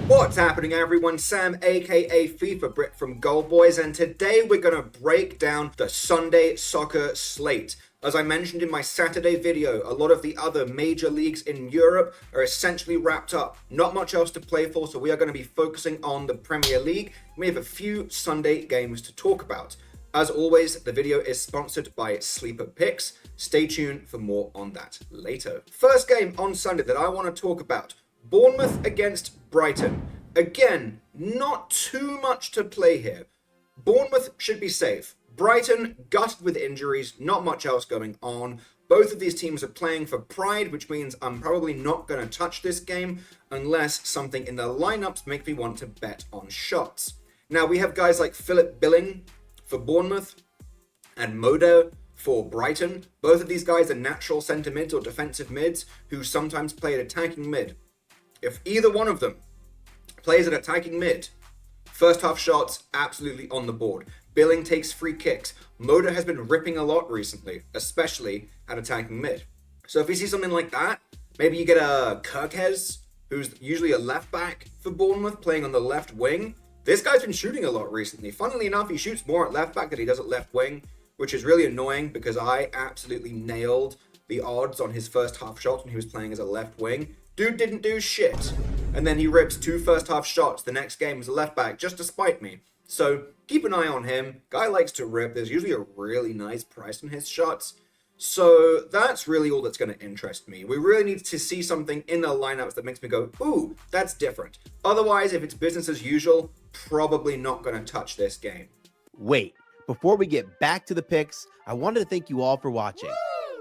What's happening, everyone? Sam, aka FIFA Brit from Goal Boys, and today we're going to break down the Sunday soccer slate. As I mentioned in my Saturday video, a lot of the other major leagues in Europe are essentially wrapped up. Not much else to play for, so we are going to be focusing on the Premier League. We have a few Sunday games to talk about. As always, the video is sponsored by Sleeper Picks. Stay tuned for more on that later. First game on Sunday that I want to talk about, Bournemouth against Brighton. Again, not too much to play here. Bournemouth should be safe. Brighton, gutted with injuries, not much else going on. Both of these teams are playing for pride, which means I'm probably not going to touch this game unless something in the lineups makes me want to bet on shots. Now, we have guys like Philip Billing for Bournemouth and Moder for Brighton. Both of these guys are natural centre mids or defensive mids who sometimes play at attacking mid. If either one of them plays at attacking mid, first half shots absolutely on the board. Billing takes free kicks. Moder has been ripping a lot recently, especially at attacking mid. So if you see something like that, maybe you get a Kirkes, who's usually a left back for Bournemouth, playing on the left wing. This guy's been shooting a lot recently. Funnily enough, he shoots more at left back than he does at left wing, which is really annoying because I absolutely nailed the odds on his first half shots when he was playing as a left wing. Dude didn't do shit. And then he rips 2 first half shots the next game as a left back just to spite me. So keep an eye on him. Guy likes to rip. There's usually a really nice price on his shots. So that's really all that's going to interest me. We really need to see something in the lineups that makes me go, ooh, that's different. Otherwise, if it's business as usual, probably not going to touch this game. Wait, before we get back to the picks, I wanted to thank you all for watching.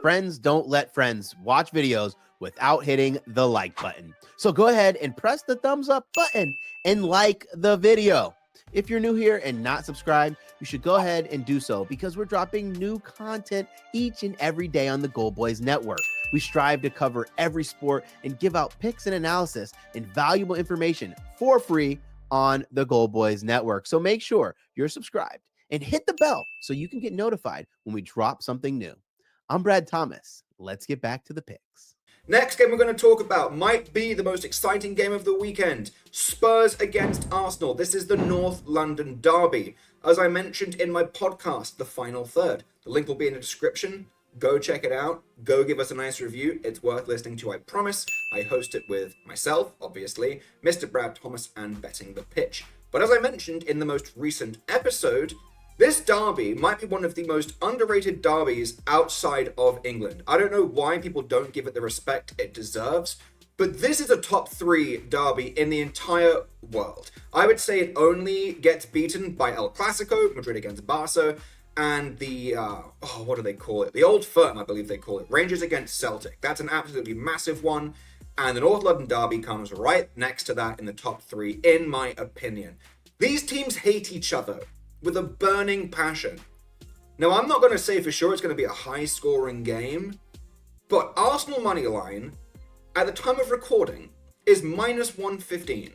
Friends don't let friends watch videos without hitting the like button. So go ahead and press the thumbs up button and like the video. If you're new here and not subscribed, you should go ahead and do so because we're dropping new content each and every day on the Goal Boys Network. We strive to cover every sport and give out picks and analysis and valuable information for free on the Goal Boys Network. So make sure you're subscribed and hit the bell so you can get notified when we drop something new. I'm Brad Thomas. Let's get back to the picks. Next game we're going to talk about might be the most exciting game of the weekend. Spurs against Arsenal. This is the North London derby. As I mentioned in my podcast, The Final Third. The link will be in the description. Go check it out. Go give us a nice review. It's worth listening to, I promise. I host it with myself, obviously, Mr. Brad Thomas, and Betting the Pitch. But as I mentioned in the most recent episode, this derby might be one of the most underrated derbies outside of England. I don't know why people don't give it the respect it deserves, but this is a top 3 derby in the entire world. I would say it only gets beaten by El Clasico, Madrid against Barca, and the, what do they call it? The Old Firm, I believe they call it. Rangers against Celtic. That's an absolutely massive one. And the North London derby comes right next to that in the top 3, in my opinion. These teams hate each other with a burning passion. Now, I'm not going to say for sure it's going to be a high-scoring game, but Arsenal moneyline, at the time of recording, is minus 115.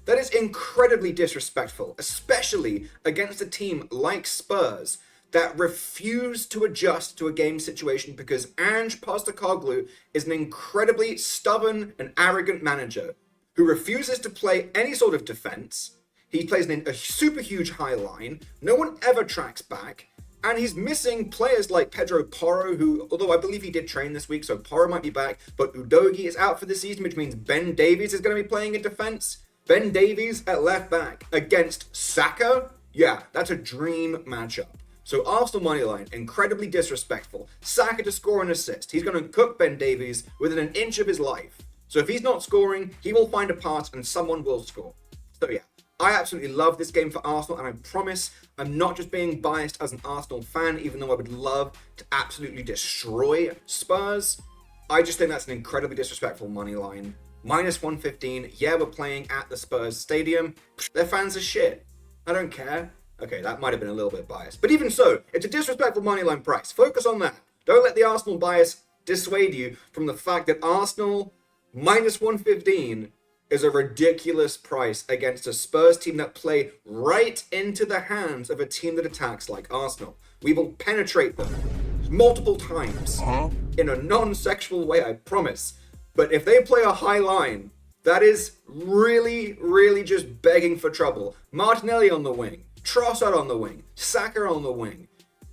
That is incredibly disrespectful, especially against a team like Spurs that refuse to adjust to a game situation because Ange Postecoglou is an incredibly stubborn and arrogant manager who refuses to play any sort of defense. He plays in a super huge high line. No one ever tracks back. And he's missing players like Pedro Porro, who, although I believe he did train this week, so Porro might be back. But Udogie is out for the season, which means Ben Davies is going to be playing in defense. Ben Davies at left back against Saka? Yeah, that's a dream matchup. So Arsenal moneyline, incredibly disrespectful. Saka to score an assist. He's going to cook Ben Davies within an inch of his life. So if he's not scoring, he will find a pass and someone will score. So yeah. I absolutely love this game for Arsenal, and I promise I'm not just being biased as an Arsenal fan, even though I would love to absolutely destroy Spurs. I just think that's an incredibly disrespectful money line. Minus 115, yeah, we're playing at the Spurs stadium. Their fans are shit. I don't care. Okay, that might have been a little bit biased. But even so, it's a disrespectful money line price. Focus on that. Don't let the Arsenal bias dissuade you from the fact that Arsenal minus 115 is a ridiculous price against a Spurs team that play right into the hands of a team that attacks like Arsenal. We will penetrate them multiple times in a non-sexual way, I promise. But if they play a high line That is really, really just begging for trouble. Martinelli on the wing, Trossard on the wing, Saka on the wing,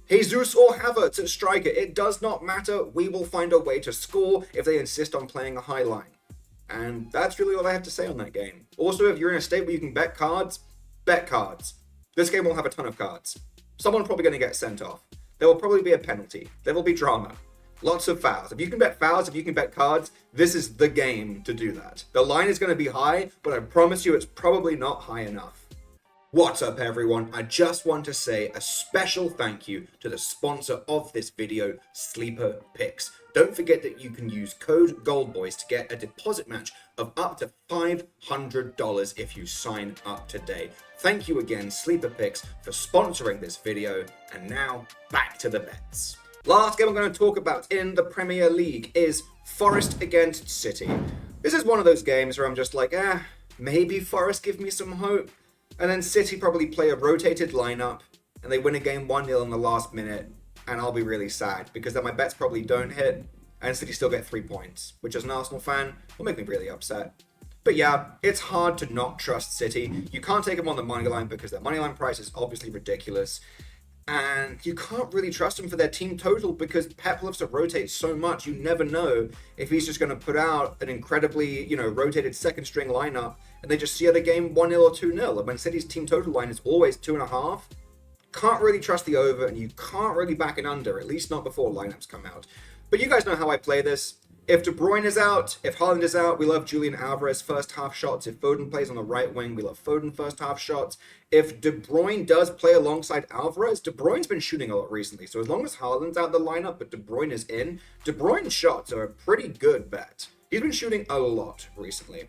Jesus or Havertz at striker. It does not matter. We will find a way to score if they insist on playing a high line. And that's really all I have to say on that game. Also, if you're in a state where you can bet cards, bet cards. This game will have a ton of cards. Someone's probably going to get sent off. There will probably be a penalty. There will be drama. Lots of fouls. If you can bet fouls, if you can bet cards, this is the game to do that. The line is going to be high, but I promise you it's probably not high enough. What's up, everyone? I just want to say a special thank you to the sponsor of this video, Sleeper Picks. Don't forget that you can use code GOLDBOYS to get a deposit match of up to $500 if you sign up today. Thank you again, Sleeper Picks, for sponsoring this video. And now, back to the bets. Last game I'm going to talk about in the Premier League is Forest against City. This is one of those games where I'm just like, maybe Forest give me some hope. And then City probably play a rotated lineup and they win a game 1-0 in the last minute. And I'll be really sad because then my bets probably don't hit and City still get 3 points, which as an Arsenal fan will make me really upset. But yeah, it's hard to not trust City. You can't take them on the money line because their money line price is obviously ridiculous. And you can't really trust them for their team total because Pep loves to rotate so much. You never know if he's just going to put out an incredibly, rotated second string lineup and they just see the game 1-0 or 2-0. And when City's team total line is always 2.5, can't really trust the over and you can't really back an under, at least not before lineups come out. But you guys know how I play this. If De Bruyne is out, if Haaland is out, we love Julian Alvarez first half shots. If Foden plays on the right wing, we love Foden first half shots. If De Bruyne does play alongside Alvarez, De Bruyne's been shooting a lot recently. So as long as Haaland's out of the lineup, but De Bruyne is in, De Bruyne's shots are a pretty good bet. He's been shooting a lot recently.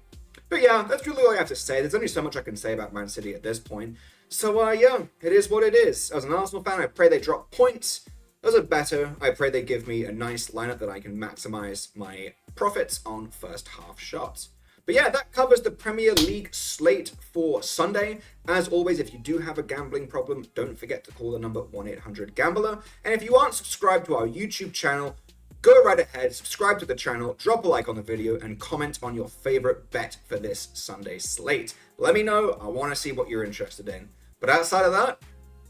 But yeah, that's really all I have to say. There's only so much I can say about Man City at this point. So yeah, it is what it is. As an Arsenal fan, I pray they drop points. As a bettor, I pray they give me a nice lineup that I can maximize my profits on first half shots. But yeah, that covers the Premier League slate for Sunday. As always, if you do have a gambling problem, don't forget to call the number 1-800-GAMBLER. And if you aren't subscribed to our YouTube channel, go right ahead, subscribe to the channel, drop a like on the video, and comment on your favorite bet for this Sunday slate. Let me know. I want to see what you're interested in. But outside of that,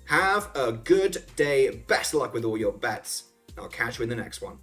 have a good day. Best of luck with all your bets. I'll catch you in the next one.